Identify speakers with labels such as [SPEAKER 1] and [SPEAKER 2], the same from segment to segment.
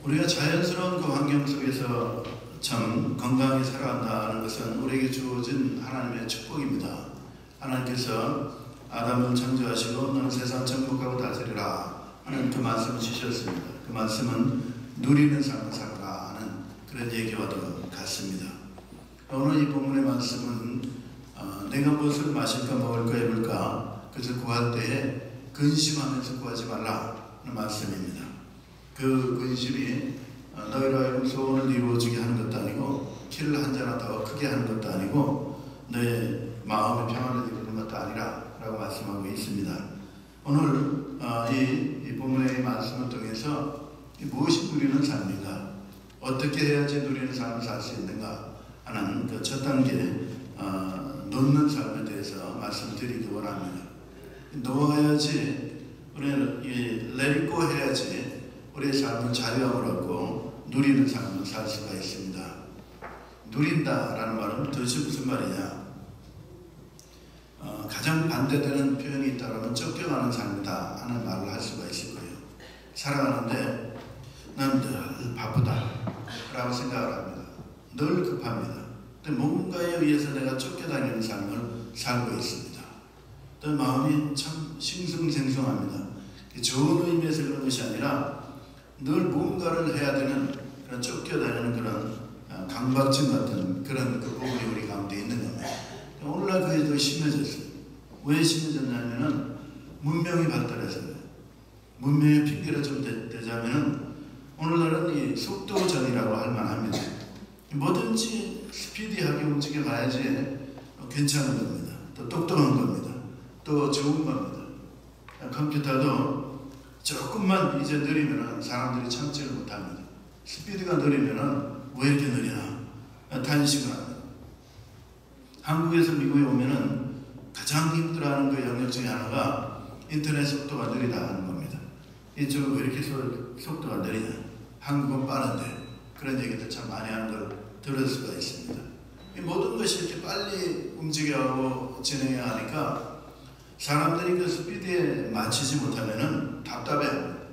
[SPEAKER 1] 우리가 자연스러운 그 환경 속에서 참 건강하게 살아간다는 것은 우리에게 주어진 하나님의 축복입니다. 하나님께서 아담을 창조하시고 너는 세상 정복하고 다스리라 하는 그 말씀을 주셨습니다. 그 말씀은 누리는 삶을 살아라 하는 그런 얘기와도 같습니다. 오늘 이 본문의 말씀은 내가 무엇을 마실까 먹을까 입을까 그것을 구할 때에 근심하면서 구하지 말라 하는 말씀입니다. 그 근심이 너희로 하여금 소원을 이루어지게 하는 것도 아니고 키를 한 자나 더 크게 하는 것도 아니고 너의 마음의 평안을 이루는 것도 아니라 라고 말씀하고 있습니다. 오늘 이 본문의 말씀을 통해서 무엇이 누리는 삶인가, 어떻게 해야지 누리는 삶을 살 수 있는가 하는 그 첫 단계 놓는 삶에 대해서 말씀을 드리기 원합니다. 놓아야지 우리는 내리고 해야지 우리의 삶은 자유함을 얻고 누리는 삶을 살 수가 있습니다. 누린다라는 말은 도대체 무슨 말이냐? 가장 반대되는 표현이 있다면 쫓겨가는 삶이다 하는 말을 할 수가 있을 거예요. 살아가는데 난 늘 바쁘다 라고 생각을 합니다. 늘 급합니다. 근데 뭔가에 의해서 내가 쫓겨다니는 삶을 살고 있습니다. 또 마음이 참 싱숭생숭합니다. 좋은 의미에서 그런 것이 아니라 늘 뭔가를 해야 되는 그런 쫓겨다니는 그런 강박증 같은 그런 그 부분이 우리 가운데 있는 겁니다. 오늘날 그게 더 심해졌어요. 왜 심해졌냐면은 문명이 발달해서요. 문명의 핑계를 좀 대자면은 오늘날은 이 속도전이라고 할 만합니다. 뭐든지 스피디하게 움직여 가야지 괜찮은 겁니다. 또 똑똑한 겁니다. 또 좋은 겁니다. 컴퓨터도 조금만 이제 느리면은 사람들이 참지를 못합니다. 스피드가 느리면은 왜 이렇게 느리나? 탄식을 합니다. 한국에서 미국에 오면은 가장 힘들어하는 그 영역 중에 하나가 인터넷 속도가 느리다 하는 겁니다. 이쪽은 왜 이렇게 속도가 느리냐? 한국은 빠른데 그런 얘기들 참 많이 하는 걸 들을 수가 있습니다. 이 모든 것이 이렇게 빨리 움직여가고 진행해야 하니까 사람들이 그 스피드에 맞추지 못하면은 답답해합니다.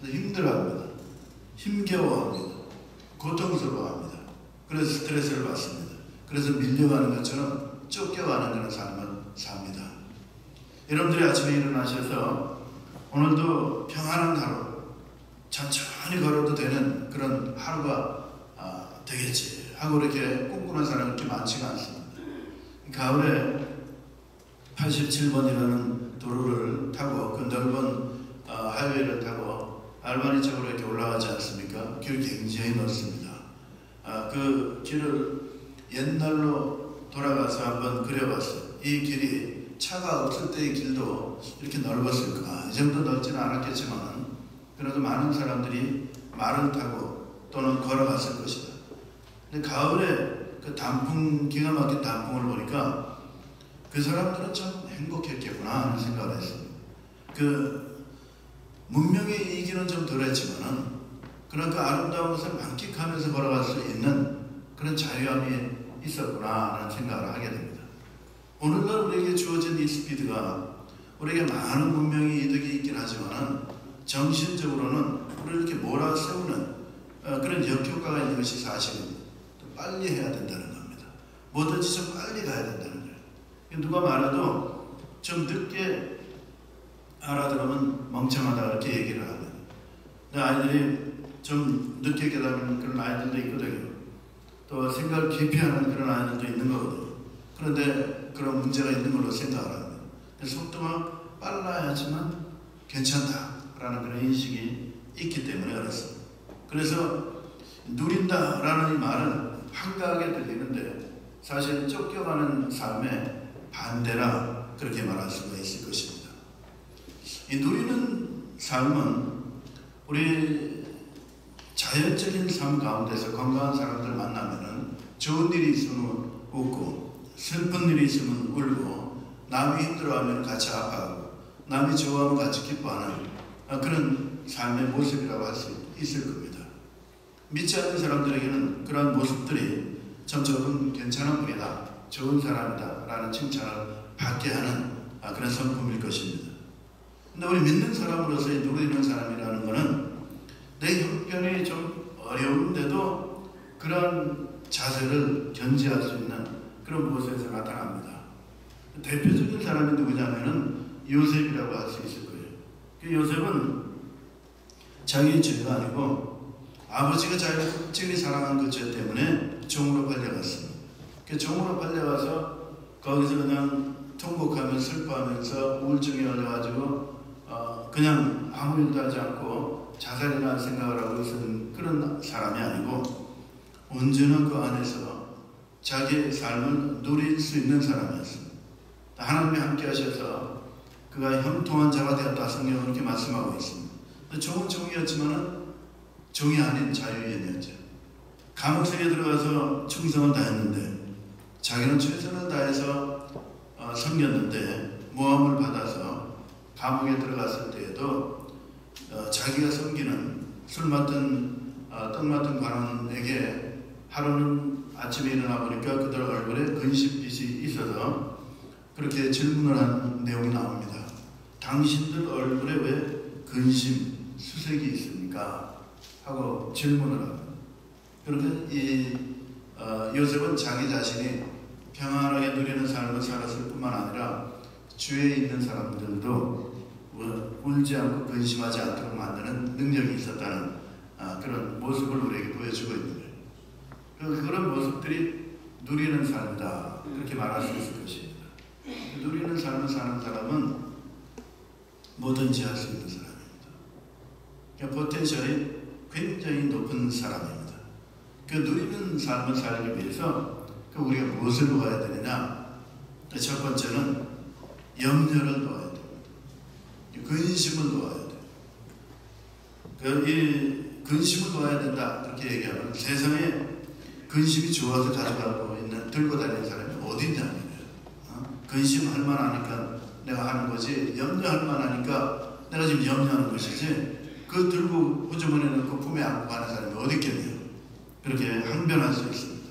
[SPEAKER 1] 힘들어합니다. 힘겨워합니다. 고통스러워합니다. 그래서 스트레스를 받습니다. 그래서 밀려가는 것처럼 쫓겨가는 그런 삶을 삽니다. 여러분들이 아침에 일어나셔서 오늘도 평안한 하루, 천천히 걸어도 되는 그런 하루가 되겠지 하고 이렇게 꿈꾸는 사람이 그렇게 많지가 않습니다. 가을에 87번이라는 도로를 타고 그 넓은 하이웨이를 타고 알바니 쪽으로 이렇게 올라가지 않습니까? 길 굉장히 넓습니다. 그 길을 옛날로 돌아가서 한번 그려봤어요. 이 길이 차가 없을 때의 길도 이렇게 넓었을까? 이 정도 넓지는 않았겠지만 그래도 많은 사람들이 말을 타고 또는 걸어갔을 것이다. 근데 가을에 그 단풍, 기가 막힌 단풍을 보니까 그 사람들은 참 행복했겠구나 하는 생각을 했습니다. 그 문명의 이기는 좀 덜했지만은 그런 그 아름다운 것을 만끽하면서 걸어갈 수 있는 그런 자유함이 있었구나 하는 생각을 하게 됩니다. 오늘날 우리에게 주어진 이 스피드가 우리에게 많은 문명의 이득이 있긴 하지만은 정신적으로는 우리를 이렇게 몰아세우는 그런 역효과가 있는 것이 사실입니다. 빨리 해야 된다는 겁니다. 뭐든지 좀 빨리 가야 된다는 거예요. 누가 말해도 좀 늦게 알아들으면 멍청하다 이렇게 얘기를 합니다. 근데 아이들이 좀 늦게 깨달은 그런 아이들도 있거든요. 또 생각을 깊이 하는 그런 아이들도 있는 거거든요. 그런데 그런 문제가 있는 걸로 생각을 합니다. 속도가 빨라야지만 괜찮다라는 그런 인식이 있기 때문에 그렇습니다. 그래서 누린다라는 이 말은 한가하게 들리는데 사실 쫓겨가는 삶의 반대라 그렇게 말할 수가 있을 것입니다. 이 누리는 삶은 우리 자연적인 삶 가운데서 건강한 사람들 만나면은 좋은 일이 있으면 웃고 슬픈 일이 있으면 울고 남이 힘들어하면 같이 아파하고 남이 좋아하면 같이 기뻐하는 그런 삶의 모습이라고 할 수 있을 겁니다. 믿지 않는 사람들에게는 그러한 모습들이 저는 괜찮은 분이다, 좋은 사람이다 라는 칭찬을 받게 하는 그런 성품일 것입니다. 근데 우리 믿는 사람으로서의 누리는 사람이라는 것은 내 형편이 좀 어려운데도 그런 자세를 견지할 수 있는 그런 모습에서 나타납니다. 대표적인 사람이 누구냐면은 요셉이라고 할 수 있을 거예요. 그 요셉은 자기의 죄가 아니고 아버지가 자기를 극진히 사랑한 그 죄 때문에 종으로 팔려갔습니다. 그 종으로 팔려가서 거기서 그냥 통곡하며 슬퍼하면서 우울증에 걸려가지고 그냥 아무 일도 하지 않고 자살이라는 생각을 하고 있었던 그런 사람이 아니고 온전한 그 안에서 자기의 삶을 누릴 수 있는 사람이었습니다. 하나님이 함께 하셔서 그가 형통한 자가 되었다 성경은 그렇게 말씀하고 있습니다. 종은 종이었지만 종이 아닌 자유인이었죠. 감옥생에 들어가서 충성을 다했는데 자기는 최선을 다해서 섬겼는데 모함을 받아서 감옥에 들어갔을 때에도 자기가 섬기는 술 맡은 떡 맡은 관원에게 하루는 아침에 일어나 보니까 그들 얼굴에 근심빛이 있어서 그렇게 질문을 한 내용이 나옵니다. 당신들 얼굴에 왜 근심, 수색이 있습니까? 하고 질문을 합니다. 그렇게 요셉은 자기 자신이 평안하게 누리는 삶을 살았을 뿐만 아니라 주위에 있는 사람들도 울지 않고 근심하지 않도록 만드는 능력이 있었다는 그런 모습을 우리에게 보여주고 있는 거예요. 그런 모습들이 누리는 삶이다. 그렇게 말할 수 있을 것입니다. 누리는 삶을 사는 사람은 뭐든지 할 수 있는 사람입니다. 그러니까 포텐셜이 굉장히 높은 사람입니다. 그 누리는 삶을 살기 위해서 우리가 무엇을 놓아야 되느냐? 첫 번째는 염려를 놓아야 됩니다. 근심을 놓아야 돼요. 이 근심을 놓아야 된다. 그렇게 얘기하면 세상에 근심이 좋아서 가져가고 있는 들고 다니는 사람이 어디 있냐는 거예요. 근심할 만하니까 내가 하는 거지 염려할 만하니까 내가 지금 염려하는 것이지 그 들고 호주머니에 넣고 품에 안고 가는 사람이 어디 있겠네요. 그렇게 항변할 수 있습니다.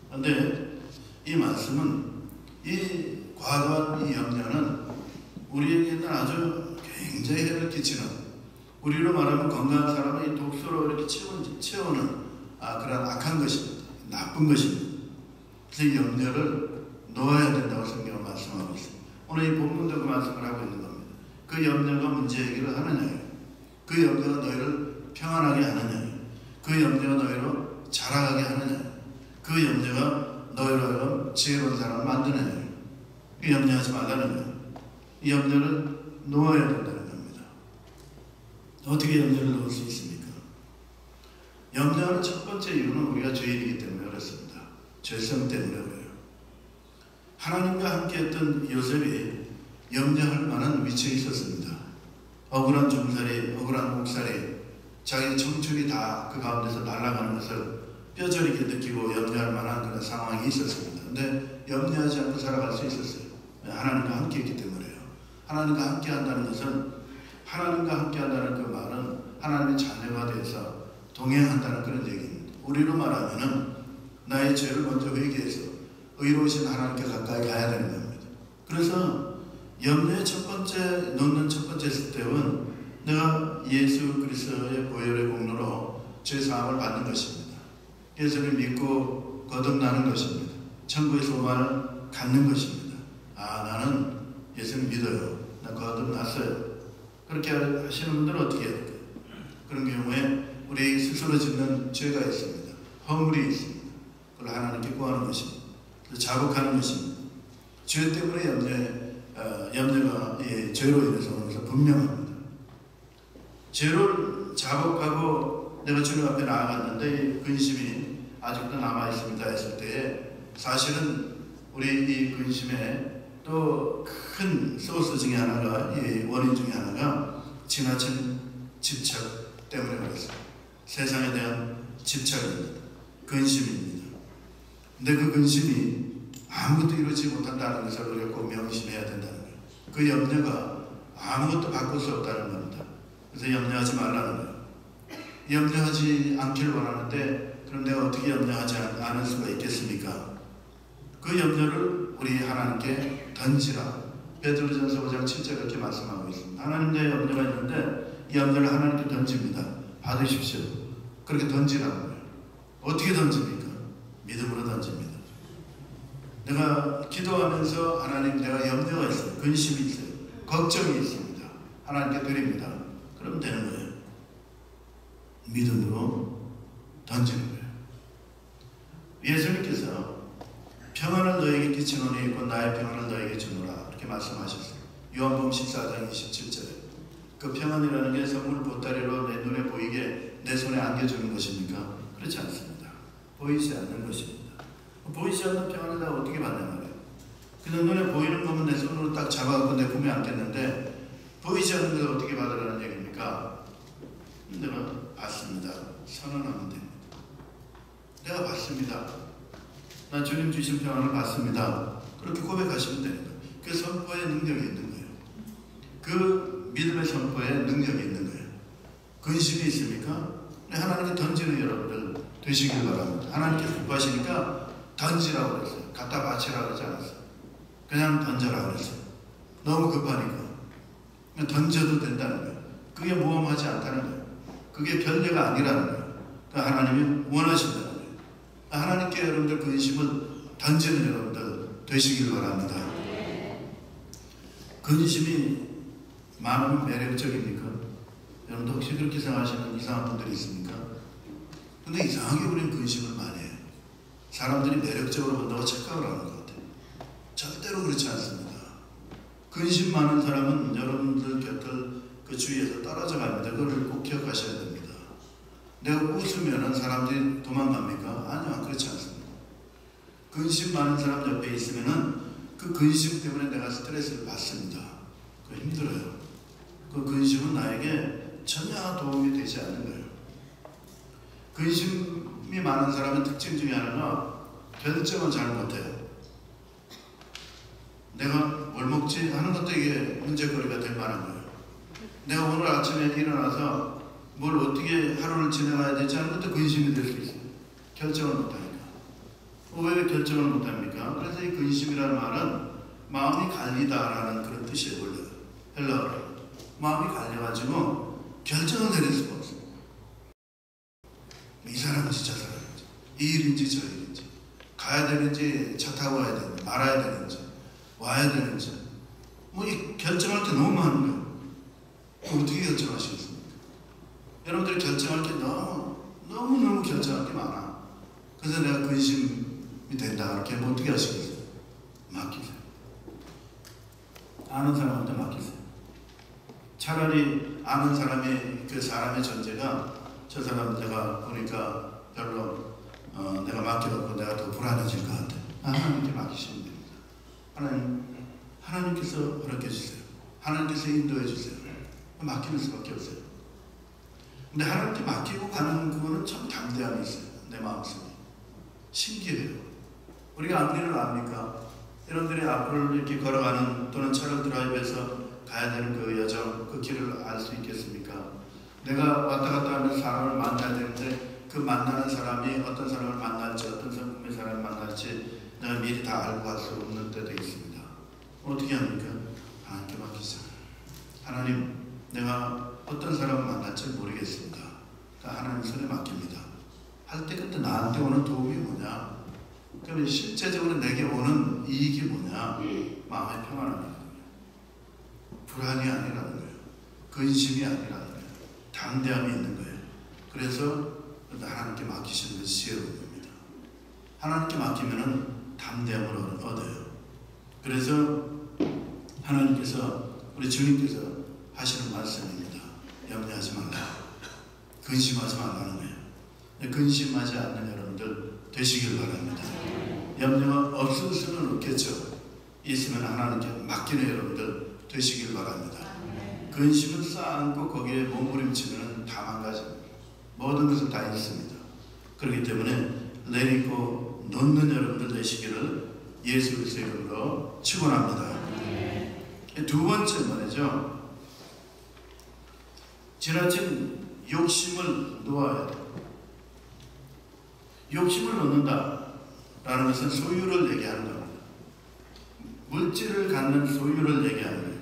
[SPEAKER 1] 그런데 이 말씀은 이 과도한 이 염려는 우리에게는 아주 굉장히 해를 끼치는, 우리로 말하면 건강한 사람은 이 독소로 이렇게 채우는 그런 악한 것입니다. 나쁜 것입니다. 그래서 이 염려를 놓아야 된다고 성경은 말씀하고 있습니다. 오늘 이 본문도 그 말씀을 하고 있는 겁니다. 그 염려가 문제 해결을 하느냐요. 그 염려가 너희를 평안하게 하느냐요. 그 염려가 너희로 자라가게 하느냐요. 그 염려가 너희로 지혜로운 사람을 만드느냐요. 그 염려하지 말라는 거예요. 이 염려를 놓아야 된다는 겁니다. 어떻게 염려를 놓을 수 있습니까? 염려하는 첫 번째 이유는 우리가 죄인이기 때문에 그렇습니다. 죄성 때문에 그래요. 하나님과 함께했던 요셉이 염려할 만한 위치에 있었습니다. 억울한 종살이, 억울한 목살이, 자기 청춘이 다 그 가운데서 날아가는 것을 뼈저리게 느끼고 염려할 만한 그런 상황이 있었습니다. 그런데 염려하지 않고 살아갈 수 있었어요. 하나님과 함께 했기 때문에요. 하나님과 함께 한다는 것은, 하나님과 함께 한다는 그 말은 하나님의 자녀가 돼서 동행한다는 그런 얘기입니다. 우리로 말하면은 나의 죄를 먼저 회개해서 의로우신 하나님께 가까이 가야 되는 겁니다. 그래서 염려의 첫 번째, 놓는 첫 번째 스텝은 내가 예수 그리스도의 보혈의 공로로 죄 사함을 받는 것입니다. 예수를 믿고 거듭나는 것입니다. 천국의 소망을 갖는 것입니다. 나는 예수를 믿어요. 나 거듭났어요. 그렇게 하시는 분들은 어떻게 해야 될까요? 그런 경우에 우리 스스로 짓는 죄가 있습니다. 허물이 있습니다. 그걸 하나님께 구하는 것입니다. 자복하는 것입니다. 죄 때문에 염려가 죄로 인해서 오는 것은 분명합니다. 죄를 자복하고 내가 주님 앞에 나아갔는데 근심이 아직도 남아있습니다 했을 때에 사실은 우리 이 근심에 또 큰 소스 중에 하나가, 이 원인 중에 하나가 지나친 집착 때문에 그렇습니다. 세상에 대한 집착입니다. 근심입니다. 근데 그 근심이 아무것도 이루지 못한다는 것을 우리가 꼭 명심해야 된다는 거예요. 그 염려가 아무것도 바꿀 수 없다는 겁니다. 그래서 염려하지 말라는 거예요. 염려하지 않길 원하는데 그럼 내가 어떻게 염려하지 않을 수가 있겠습니까? 그 염려를 우리 하나님께 던지라. 베드로전서 5장 7절 이렇게 말씀하고 있습니다. 하나님 내 염려가 있는데 이 염려를 하나님께 던집니다. 받으십시오. 그렇게 던지라는 거예요. 어떻게 던집니까? 믿음으로 던집니다. 내가 기도하면서 하나님 내가 염려가 있어요. 근심이 있어요. 걱정이 있습니다. 하나님께 드립니다. 그럼 되는 거예요. 믿음으로 던지는 거예요. 예수님께서 평안을 너에게 끼치노니 곧 나의 평안을 너에게 주노라 이렇게 말씀하셨어요. 요한복음 14장 27절에 그 평안이라는 게 선물 보따리로 내 눈에 보이게 내 손에 안겨주는 것입니까? 그렇지 않습니다. 보이지 않는 것입니다. 보이지 않는 평안을 내가 어떻게 받냐 말이에요. 그냥 눈에 보이는 거면 내 손으로 딱 잡아갖고 내 품에 안겠는데 보이지 않는 걸 어떻게 받으라는 얘기입니까? 내가 받습니다. 선언하면 됩니다. 내가 받습니다. 난 주님 주신 평안을 받습니다. 그렇게 고백하시면 되는 거예요. 그 선포의 능력이 있는 거예요. 그 믿음의 선포에 능력이 있는 거예요. 근심이 있습니까? 하나님께 던지는 여러분들 되시길 바랍니다. 하나님께 구하시니까 던지라고 그랬어요. 갖다 바치라고 그러지 않았어요. 그냥 던져라 그랬어요. 너무 급하니까. 그냥 던져도 된다는 거예요. 그게 모험하지 않다는 거예요. 그게 별례가 아니라는 거예요. 그러니까 하나님이 원하신다는 거예요. 하나님께 여러분들 근심을 던지는 여러분들 되시길 바랍니다. 근심이 많으면 매력적입니까? 여러분들 혹시 그렇게 생각하시는 이상한 분들이 있습니까? 근데 이상하게 우리는 근심을 많이 해요. 사람들이 매력적으로 본다고 착각을 하는 것 같아요. 절대로 그렇지 않습니다. 근심 많은 사람은 여러분들 곁을 그 주위에서 떨어져 갑니다. 그걸 꼭 기억하셔야 됩니다. 내가 웃으면 사람들이 도망갑니까? 아니요, 그렇지 않습니다. 근심 많은 사람 옆에 있으면 그 근심 때문에 내가 스트레스를 받습니다. 그거 힘들어요. 그 근심은 나에게 전혀 도움이 되지 않는 거예요. 근심이 많은 사람의 특징 중에 하나가 결정을 잘 못해요. 내가 뭘 먹지 하는 것도 이게 문제거리가 될 만한 거예요. 내가 오늘 아침에 일어나서 뭘 어떻게 하루를 지나가야 되지 하는 것도 근심이 될 수 있어요. 결정을 못하니까. 왜 결정을 못합니까? 그래서 이 근심이라는 말은 마음이 갈리다라는 그런 뜻이에요. 원래 헬라어로 마음이 갈려가지고 결정을 내릴 수가 없어요. 이 사람인지 저 사람인지, 이 일인지 저 일인지, 가야 되는지 차 타고 가야 되는지, 말아야 되는지, 와야 되는지, 뭐 이 결정할 게 너무 많은 거예요. 어떻게 결정하시겠습니까? 여러분들이 결정할 게 너무 결정할 게 많아. 그래서 내가 근심이 된다 이렇게 하면 어떻게 하시겠어요? 맡기세요. 아는 사람한테 맡기세요. 차라리 아는 사람의 그 사람의 존재가 저 사람 내가 보니까 별로 내가 맡겨놓고 내가 더 불안해질 것 같아. 하나님께 맡기시면 됩니다. 하나님께서 허락해 주세요. 하나님께서 인도해 주세요. 맡기는 수밖에 없어요. 근데 하나님께 맡기고 가는 그거는 참 담대함이 있어요. 내 마음속에. 신기해요. 우리가 앞길을 압니까? 여러분들이 앞을 이렇게 걸어가는 또는 차를 드라이브해서 가야 되는 그 여정, 그 길을 알 수 있겠습니까? 내가 왔다 갔다 하는 사람을 만나야 되는데 그 만나는 사람이 어떤 사람을 만날지 어떤 성품의 사람을 만날지 내가 미리 다 알고 갈 수 없는 때도 있습니다. 어떻게 합니까? 하나님께 맡기자. 하나님, 내가 어떤 사람을 만날지 모르겠습니다. 그러니까 하나님 손에 맡깁니다. 할 때 그때 나한테 오는 도움이 뭐냐? 그러면 실제적으로 내게 오는 이익이 뭐냐? 마음의 평안함이라는 거예요. 불안이 아니라는 거예요. 근심이 아니라는 거예요. 담대함이 있는 거예요. 그래서 하나님께 맡기시는 것이 지혜로운 겁니다. 하나님께 맡기면 담대함을 얻어요. 그래서 하나님께서 우리 주님께서 하시는 말씀입니다. 염려하지 말라. 근심하지 말라는 거예요. 근심하지 않는 여러분들 되시길 바랍니다. 염려가 없을 수는 없겠죠. 있으면 하나님께 맡기는 여러분들 되시길 바랍니다. 근심을 쌓고 거기에 몸부림치면 다 망가집니다. 모든 것은 다 있습니다. 그렇기 때문에 내리고 놓는 여러분들 되시기를 예수 그리스도의 이름으로 축원합니다. 두 번째 말이죠. 지나친 욕심을 놓아야 돼요. 욕심을 놓는다라는 것은 소유를 얘기하는 겁니다. 물질을 갖는 소유를 얘기하는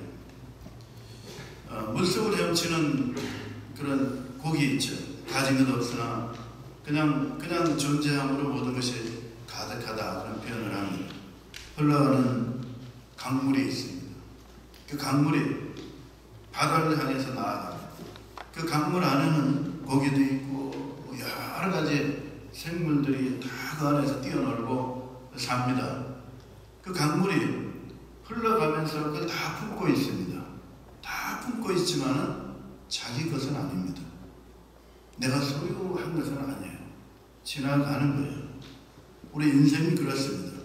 [SPEAKER 1] 거예요. 물속을 헤엄치는 그런 고기 있죠. 가진 것 없으나 그냥 존재함으로 모든 것이 가득하다 그런 표현을 합니다. 흘러가는 강물이 있습니다. 그 강물이 바다를 향해서 나아갑니다. 그 강물 안에는 고기도 있고 여러 가지 생물들이 다 그 안에서 뛰어놀고 삽니다. 그 강물이 흘러가면서 그걸 다 품고 있습니다. 다 품고 있지만은 자기 것은 아닙니다. 내가 소유한 것은 아니에요. 지나가는 거예요. 우리 인생이 그렇습니다.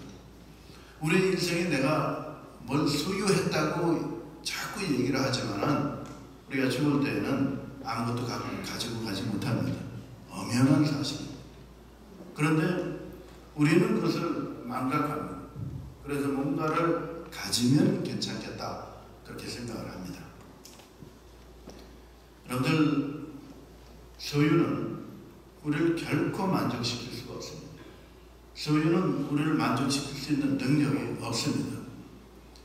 [SPEAKER 1] 우리 인생이 내가 뭘 소유했다고 자꾸 얘기를 하지만은 우리가 죽을 때에는 아무것도 가지고 가지 못합니다. 엄연한 사실입니다. 그런데 우리는 그것을 망각합니다. 그래서 뭔가를 가지면 괜찮겠다 그렇게 생각을 합니다. 여러분들, 소유는 우리를 결코 만족시킬 수가 없습니다. 소유는 우리를 만족시킬 수 있는 능력이 없습니다.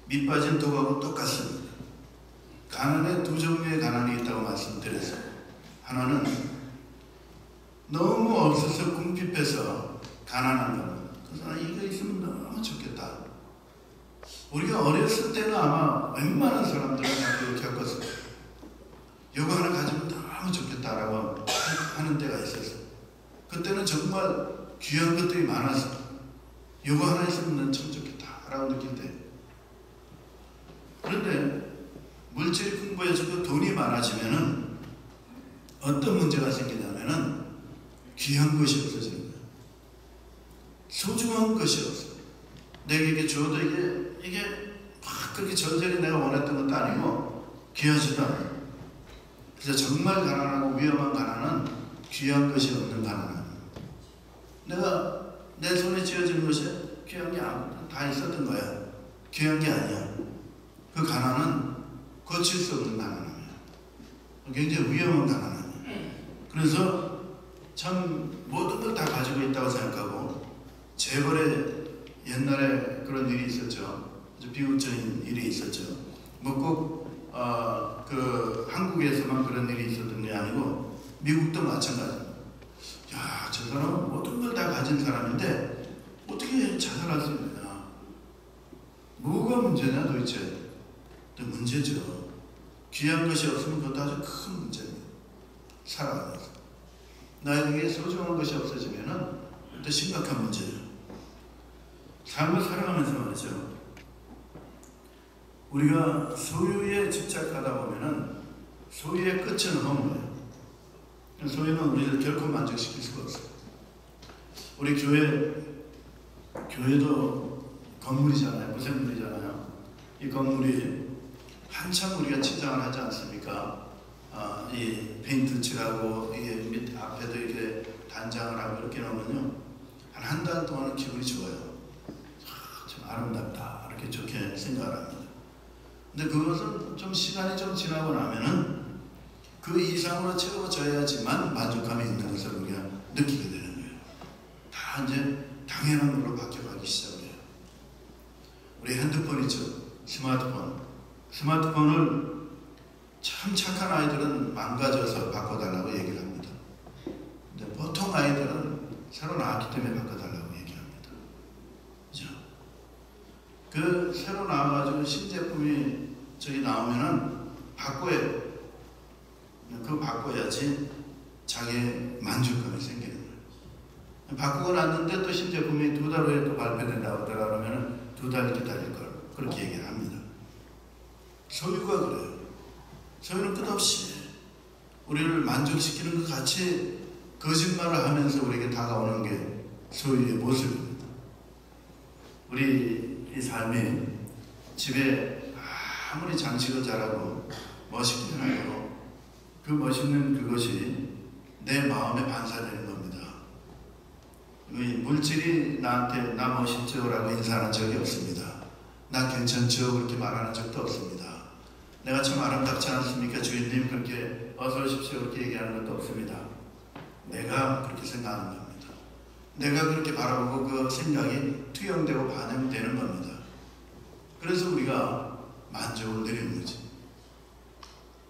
[SPEAKER 1] 밑빠진 독하고 똑같습니다. 가난에 두 종류의 가난이 있다고 말씀드렸어요. 하나는 너무 없어서 궁핍해서 가난한 겁니다. 그래서 이거 있으면 너무 좋겠다. 우리가 어렸을 때는 아마 웬만한 사람들은 그렇게 겪었어요. 이거 하나 가지면 너무 좋겠다라고 하는 때가 있었어요. 그때는 정말 귀한 것들이 많아서 이거 하나 있으면 참 좋겠다라고 느낄 때. 그런데 물질이 풍부해지고 돈이 많아지면은 어떤 문제가 생기냐면은 귀한 것이 없어지는 거예요. 소중한 것이 없어요. 내게 이게 줘도 이게 막 그렇게 절절히 내가 원했던 것도 아니고 귀하지도 않아요. 그래서 정말 가난하고 위험한 가난은 귀한 것이 없는 가난은 내가 내 손에 쥐어진 것이 귀한 게 다 있었던 거야. 귀한 게 아니야. 그 가난은 거칠 수 없는 가난이에요. 굉장히 위험한 가난이에요. 그래서 참 모든 걸 다 가지고 있다고 생각하고 재벌에 옛날에 그런 일이 있었죠. 비극적인 일이 있었죠. 뭐 꼭 그 한국에서만 그런 일이 있었던 게 아니고 미국도 마찬가지입니다. 야, 저 사람은 모든 걸 다 가진 사람인데 어떻게 자살할 수 있느냐? 뭐가 문제냐 도대체? 문제죠. 귀한 것이 없으면 그것도 아주 큰 문제입니다. 살아가면서 나에게 소중한 것이 없어지면은 또 심각한 문제예요. 삶을 살아가면서 말이죠. 우리가 소유에 집착하다 보면은 소유의 끝은 허무해요. 소유는 우리를 결코 만족시킬 수가 없어요. 우리 교회도 건물이잖아요. 무생물이잖아요. 이 건물이 한참 우리가 치장을 하지 않습니까? 이 페인트 칠하고 이게 밑 앞에도 이렇게 단장을 하고 이렇게 놓으면요, 한 달 동안은 기분이 좋아요. 참 아름답다 이렇게 좋게 생각을 합니다. 근데 그것은 좀 시간이 좀 지나고 나면은 그 이상으로 채워져야지만 만족감이 있는 것을 우리가 느끼게 되는 거예요. 다 이제 당연한 걸로 바뀌어가기 시작해요. 우리 핸드폰 있죠. 스마트폰을 참 착한 아이들은 망가져서 바꿔달라고 얘기를 합니다. 근데 보통 아이들은 새로 나왔기 때문에 바꿔달라고 얘기합니다. 그죠? 그 새로 나와가지고 신제품이 저기 나오면은 바꿔야 바꿔야지 자기의 만족감이 생기는 거예요. 바꾸고 났는데 또 신제품이 2달 후에 또 발표된다고 그러면은 2달 기다릴 걸 그렇게 얘기를 합니다. 소유가 그래요. 소유는 끝없이 우리를 만족시키는 것 같이 거짓말을 하면서 우리에게 다가오는 게 소유의 모습입니다. 우리 이 삶이 집에 아무리 장식을 잘하고 멋있게 하고 그 멋있는 그것이 내 마음에 반사되는 겁니다. 물질이 나한테 나 멋있죠 라고 인사하는 적이 없습니다. 나 괜찮죠 그렇게 말하는 적도 없습니다. 내가 참 아름답지 않습니까 주인님 그렇게 어서 오십시오 그렇게 얘기하는 것도 없습니다. 내가 그렇게 생각하는 겁니다. 내가 그렇게 바라보고 그 생각이 투영되고 반영되는 겁니다. 그래서 우리가 만족을 누리는 거지.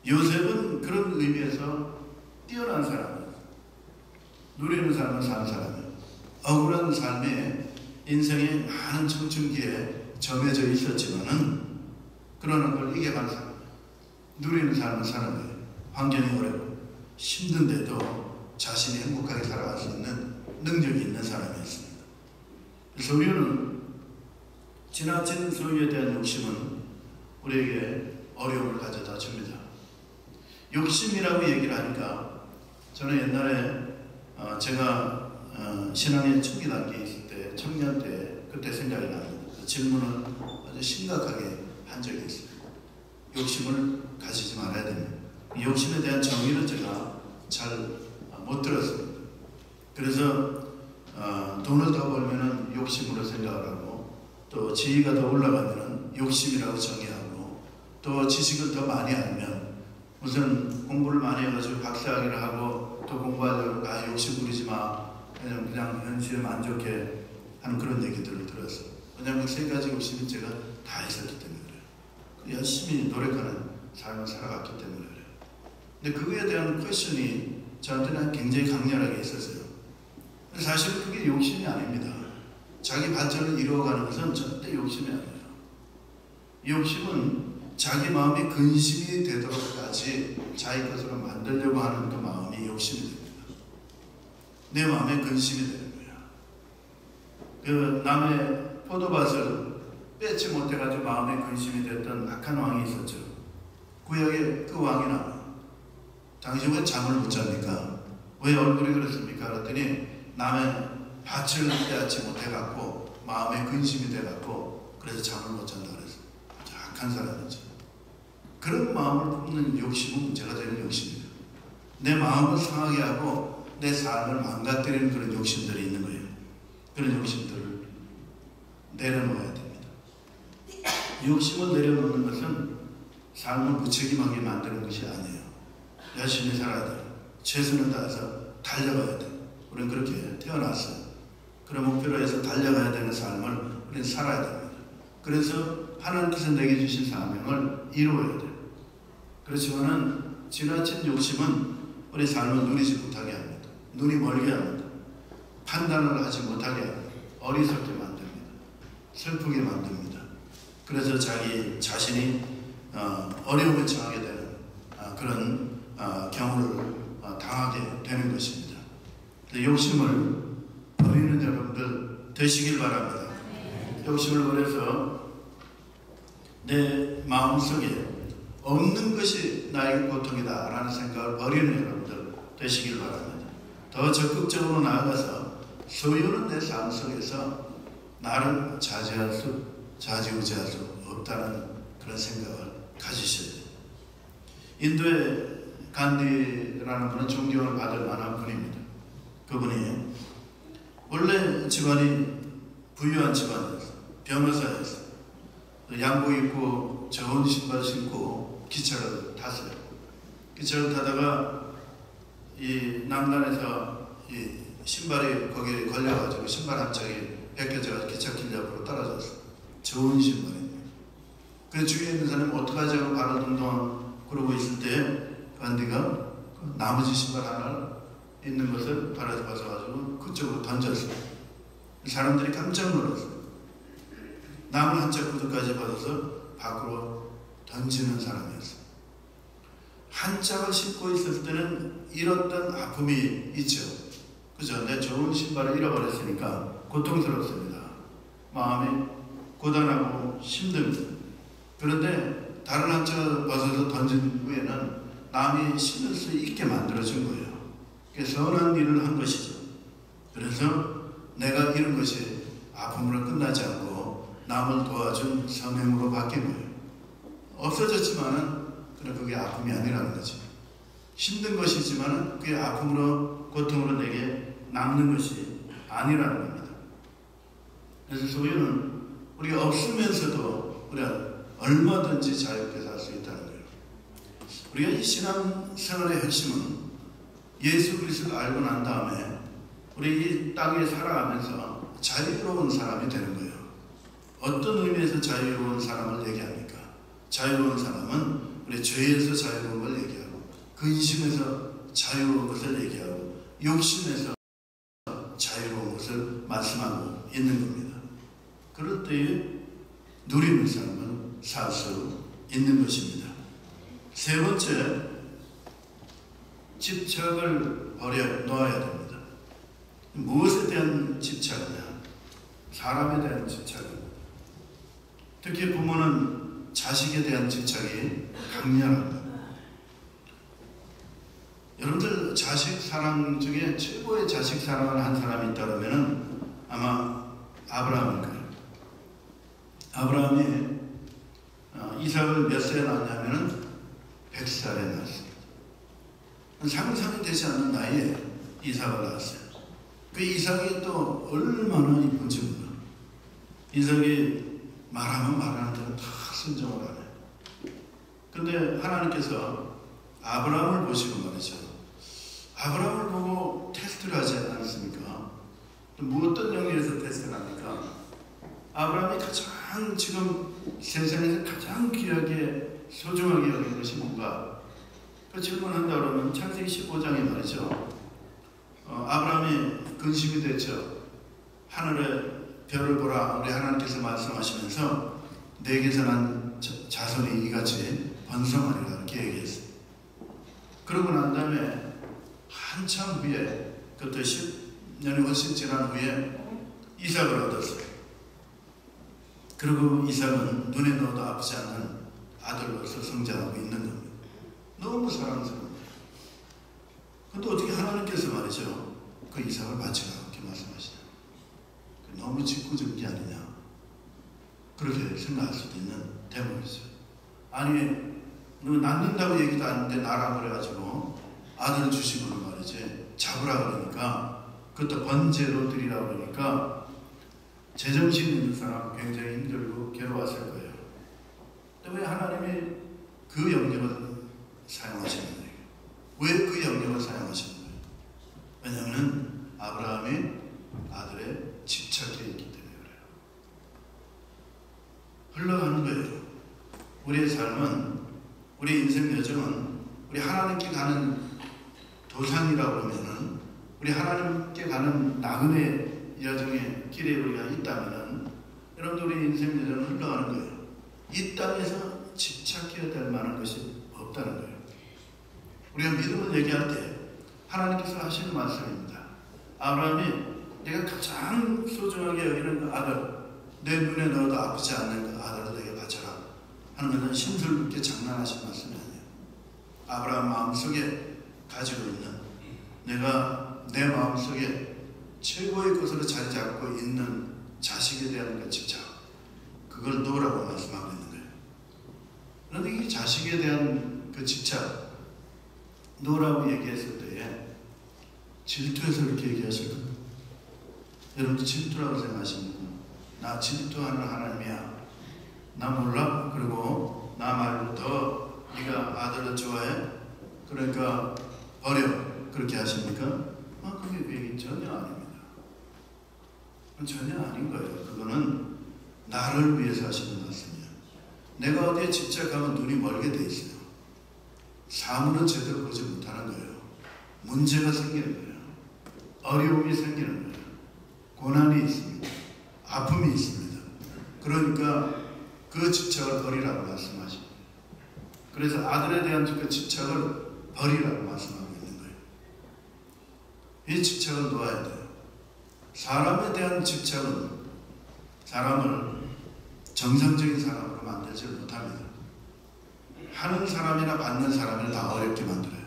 [SPEAKER 1] 요셉은 그런 의미에서 뛰어난 사람이에요. 누리는 삶을 사는 사람이에요. 억울한 삶에 인생의 많은 청춘기에 점해져 있었지만은 그러나 그걸 이겨간 사람, 누리는 삶을 사는 거예요. 환경이 어렵고 힘든데도 자신이 행복하게 살아갈 수 있는 능력이 있는 사람이었습니다. 소유는 지나친 소유에 대한 욕심은 우리에게 어려움을 가져다 줍니다. 욕심이라고 얘기를 하니까 저는 옛날에 제가 신앙의 초기 단계에 있을 때 청년 때 그때 생각이 납니다. 질문을 아주 심각하게 한 적이 있어요. 욕심을 가지지 말아야 됩니다. 욕심에 대한 정의를 제가 잘 못 들었습니다. 그래서 돈을 더 벌면은 욕심으로 생각을 하고 또 지위가 더 올라가면은 욕심이라고 정의하고 또 지식을 더 많이 알면 무슨 공부를 많이 해가지고 박사학위를 하고 또 공부하려고 욕심 부리지 마. 그냥 현실에 만족해 하는 그런 얘기들을 들었어요. 왜냐하면 그 세 가지 욕심이 제가 다 있었기 때문에 그래요. 열심히 노력하는 삶을 살아갔기 때문에 그래요. 근데 그거에 대한 퀘션이 저한테는 굉장히 강렬하게 있었어요. 사실 그게 욕심이 아닙니다. 자기 발전을 이루어가는 것은 절대 욕심이 아니에요. 욕심은 자기 마음이 근심이 되도록까지 자기 것으로 만들려고 하는 그 마음이 욕심이 됩니다. 내 마음에 근심이 되는 거야. 그 남의 포도밭을 뺏지 못해가지고 마음에 근심이 됐던 악한 왕이 있었죠. 구약에 그 왕이 나와요. 당신 왜 잠을 못 잡니까? 왜 얼굴이 그렇습니까? 그랬더니 남의 밭을 빼앗지 못해갖고 마음에 근심이 돼갖고 그래서 잠을 못 잔다 그랬어요. 아주 악한 사람이죠. 그런 마음을 품는 욕심은 문제가 되는 욕심이에요. 내 마음을 상하게 하고 내 삶을 망가뜨리는 그런 욕심들이 있는 거예요. 그런 욕심들을 내려놓아야 됩니다. 욕심을 내려놓는 것은 삶을 무책임하게 만드는 것이 아니에요. 열심히 살아야 돼요. 최선을 다해서 달려가야 돼요. 우리는 그렇게 태어났어요. 그런 목표로 해서 달려가야 되는 삶을 우리는 살아야 됩니다. 그래서 하나님께서 내게 주신 사명을 이루어야 돼요. 그렇지만은 지나친 욕심은 우리 삶을 누리지 못하게 합니다. 눈이 멀게 합니다. 판단을 하지 못하게 합니다. 어리석게 만듭니다. 슬프게 만듭니다. 그래서 자기 자신이 어려움에 처하게 되는 그런 경우를 당하게 되는 것입니다. 욕심을 버리는 여러분들 되시길 바랍니다. 욕심을 버려서 내 마음속에 없는 것이 나에게 고통이다 라는 생각을 버리는 여러분들 되시길 바랍니다. 더 적극적으로 나아가서 소유는 내 삶 속에서 나를 좌지우지할 수 없다는 그런 생각을 가지셔야 돼요. 인도의 간디라는 분은 존경을 받을 만한 분입니다. 그분이 원래 집안이 부유한 집안이었어요. 변호사였어요. 양복 입고 좋은 신발 신고 기차를 탔어요. 기차를 타다가 이 난간에서 이 신발이 거기에 걸려가지고 신발 한 짝이 벗겨져서 기차 길 옆으로 떨어졌어요. 좋은 신발입니다. 그 주위에 있는 사람이 어떡하지 하고 발을 동동 그러고 있을 때 간디가 나머지 신발 하나를 있는 것을 발에서 벗어가지고 그쪽으로 던졌어요. 사람들이 깜짝 놀랐어요. 남은 한 짝 구두까지 벗어서 밖으로 던지는 사람이었어요. 한 짝을 신고 있을 때는 잃었던 아픔이 있죠. 그죠? 내 좋은 신발을 잃어버렸으니까 고통스럽습니다. 마음이 고단하고 힘듭니다. 그런데 다른 한 짝을 벗어서 던진 후에는 남이 신을 수 있게 만들어준 거예요. 선한 일을 한 것이죠. 그래서 내가 잃은 것이 아픔으로 끝나지 않고 남을 도와준 선행으로 바뀐 거예요. 없어졌지만은 그게 아픔이 아니라는 거죠. 힘든 것이지만은 그게 아픔으로 고통으로 내게 남는 것이 아니라는 겁니다. 그래서 소유는 우리가 없으면서도 우리가 얼마든지 자유롭게 살 수 있다는 거예요. 우리가 이 신앙생활의 핵심은 예수 그리스도를 알고 난 다음에 우리 이 땅에 살아가면서 자유로운 사람이 되는 거예요. 어떤 의미에서 자유로운 사람을 얘기합니까? 자유로운 사람은 우리 죄에서 자유로운 걸 얘기하고 근심에서 자유로운 것을 얘기하고 욕심에서 자유로운 것을 말씀하고 있는 겁니다. 그럴 때에 누리는 삶을 살 수 있는 것입니다. 세 번째, 집착을 버려놓아야 됩니다. 무엇에 대한 집착이냐? 사람에 대한 집착입니다. 특히 부모는 자식에 대한 집착이 강렬합니다. 여러분들 자식 사랑 중에 최고의 자식 사랑을 한 사람이 있다면 아마 아브라함일 거예요. 아브라함이 이삭을 몇 살에 낳았냐면 100살에 낳았습니다. 상상이 되지 않는 나이에 이삭을 낳았어요. 그 이삭이 또 얼마나 이쁜지 몰라. 이삭이 말하면 말하는 대로 다 순종을 하네. 근데 하나님께서 아브라함을 보시고 말이죠. 아브라함을 보고 테스트를 하지 않습니까? 어떤 영역에서 테스트를 합니까? 아브라함이 가장 지금 세상에서 가장 귀하게 소중하게 여기는 것이 뭔가? 그 질문한다 그러면 창세기 15장에 말이죠. 아브라함이 근심이 됐죠. 하늘의 별을 보라 우리 하나님께서 말씀하시면서 내게서 난 자손이 이같이 번성하리라 이렇게 얘기했어요. 그러고 난 다음에 한참 후에 그때 10년이 훨씬 지난 후에 이삭을 얻었어요. 그리고 이삭은 눈에 넣어도 아프지 않는 아들로서 성장하고 있는 겁니다. 너무 사랑스러워요. 근데 어떻게 하나님께서 말이죠. 그 이삭을 바치라 이렇게 말씀하시냐. 너무 짓궂은 게 아니냐. 그렇게 생각할 수도 있는 대목이죠. 아니 너 낳는다고 얘기도 안 했는데 나라 그래가지고 아들을 주시고는 말이지 잡으라 그러니까 그것도 번제로 드리라 그러니까 제정신 있는 사람 굉장히 힘들고 괴로웠을 거예요. 근데 왜 하나님이 그 영역을 사용하시는 거예요? 왜 그 영역을 사용하시는 거예요? 왜냐하면 아브라함이 아들의 집착에 있기 때문에 그래요. 흘러가는 거예요. 우리의 삶은, 우리 인생 여정은 우리 하나님께 가는 도산이라고 하면은, 우리 하나님께 가는 나그네 여정의 길에 우리가 있다면은, 여러분들 우리 인생 여정은 흘러가는 거예요. 이 땅에서 집착해야 될 만한 것이 없다는 거예요. 우리가 믿음을 얘기할 때 하나님께서 하시는 말씀입니다. 아브라함이 내가 가장 소중하게 여기는 그 아들, 내 눈에 넣어도 아프지 않는 그 아들을 내게 바쳐라 하는 것은 심술궂게 장난하신 말씀이 아니에요. 아브라함 마음속에 가지고 있는, 내가 내 마음속에 최고의 것으로 자리 잡고 있는 자식에 대한 그 집착, 그걸 놓으라고 말씀하고 있는 거예요. 그런데 이 자식에 대한 그 집착 놓으라고 얘기했을 때에 질투해서 이렇게 얘기하실 거예요. 여러분도 질투라고 생각하시는 거예요. 나 질투하는 하나님이야. 나 몰라? 그리고 나 말고 더 네가 아들을 좋아해? 그러니까 버려. 그렇게 하십니까? 그게 그 얘기 전혀 아닙니다. 전혀 아닌 거예요. 그거는 나를 위해서 하시는 말씀이에요. 내가 어디에 집착하면 눈이 멀게 돼 있어요. 사물은 제대로 보지 못하는 거예요. 문제가 생기는 거예요. 어려움이 생기는 거예요. 고난이 있습니다. 아픔이 있습니다. 그러니까 그 집착을 버리라고 말씀하십니다. 그래서 아들에 대한 그 집착을 버리라고 말씀하고 있는 거예요. 이 집착을 놓아야 돼요. 사람에 대한 집착은 사람을 정상적인 사람으로 만들지 못합니다. 하는 사람이나 받는 사람을 다 어렵게 만들어요.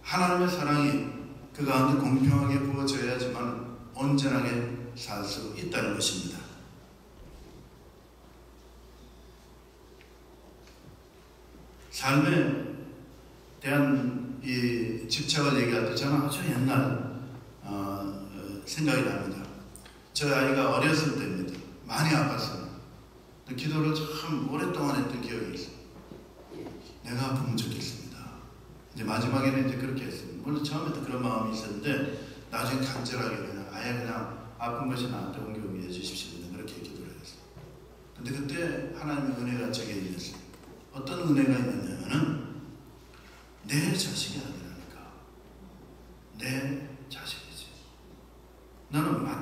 [SPEAKER 1] 하나님의 사랑이 그 가운데 공평하게 부어져야지만 온전하게 살 수 있다는 것입니다. 삶에 대한 이 집착을 얘기할 때 저는 아주 옛날 생각이 납니다. 저희 아이가 어렸을 때입니다. 많이 아팠어요. 기도를 참 오랫동안 했던 기억이 있어요. 내가 아프면 좋겠습니다. 이제 마지막에는 이제 그렇게 했습니다. 물론 처음에도 그런 마음이 있었는데 나중에 간절하게 그냥 아예 그냥 아픈 것이 나한테 옮겨오게 해주십시오. 그렇게 기도를 했어요. 근데 그때 하나님의 은혜가 제게 임했어요. 어떤 은혜가 있느냐면은 내 자식이 아니라니까. 내 자식이지.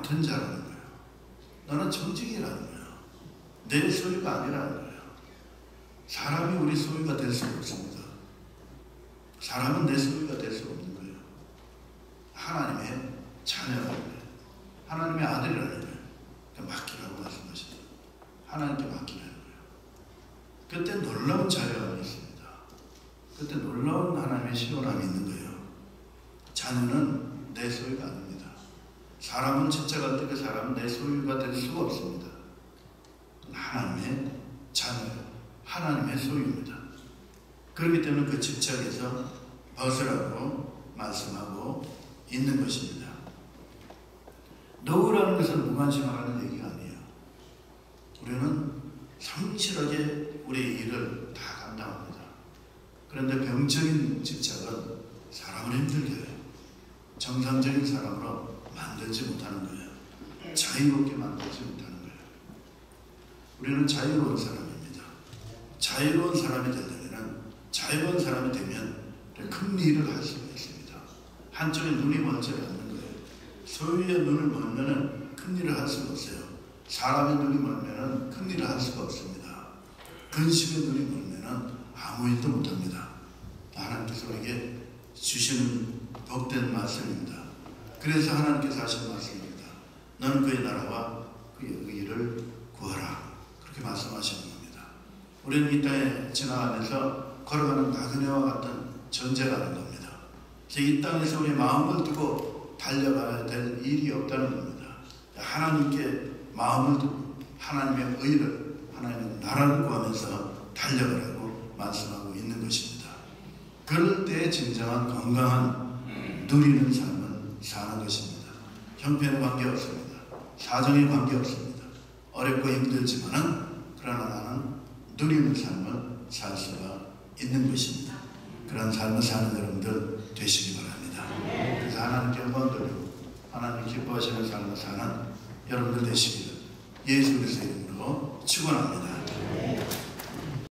[SPEAKER 1] 맡은 자라는 거예요. 너는 정직이라는 거예요. 내 소유가 아니라는 거예요. 사람이 우리 소유가 될 수 없습니다. 사람은 내 소유가 될 수 없는 거예요. 하나님의 자녀라는 거예요. 하나님의 아들이라는 거예요. 그러니까 맡기라고 말씀하십니다. 하나님께 맡기라는 거예요. 그때 놀라운 자유함이 있습니다. 그때 놀라운 하나님의 시원함이 있는 거예요. 자녀는 내 소유가 아닙니다. 사람은 집착할 때 그 사람은 내 소유가 될 수가 없습니다. 하나님의 자녀예요. 하나님의 소유입니다. 그렇기 때문에 그 집착에서 벗으라고 말씀하고 있는 것입니다. 노후라는 것은 무관심하라는 얘기가 아니에요. 우리는 성실하게 우리의 일을 다 감당합니다. 그런데 병적인 집착은 사람을 힘들게 해요. 정상적인 사람으로 만들지 못하는 거예요. 자유롭게 만들지 못하는 거예요. 우리는 자유로운 사람입니다. 자유로운 사람이 되려면, 자유로운 사람이 되면 큰 일을 할 수가 있습니다. 한쪽에 눈이 멀지 않는 거예요. 소유의 눈을 멀면 큰 일을 할 수가 없어요. 사람의 눈이 멀면 큰 일을 할 수가 없습니다. 근심의 눈이 멀면 아무 일도 못합니다. 하나님께서 우리에게 주시는 복된 말씀입니다. 그래서 하나님께서 하신 말씀입니다. 너는 그의 나라와 그의 의를 구하라. 그렇게 말씀하시는 겁니다. 우리는 이 땅에 지나가면서 걸어가는 나그네와 같은 존재라는 겁니다. 이 땅에서 우리 마음을 두고 달려가야 될 일이 없다는 겁니다. 하나님께 마음을 두고 하나님의 의를, 하나님의 나라를 구하면서 달려가라고 말씀하고 있는 것입니다. 그럴 때 진정한 건강한 누리는 삶을 사는 것입니다. 형편에 관계없습니다. 사정에 관계없습니다. 어렵고 힘들지만은 그러나 나는 누리는 삶을 살 수가 있는 것입니다. 그런 삶을 사는 여러분들 되시기 바랍니다. 그래서 하나님께 영광 돌리고 하나님 기뻐하시는 삶을 사는 여러분들 되시기를 예수 그리스도의 이름으로 축원합니다.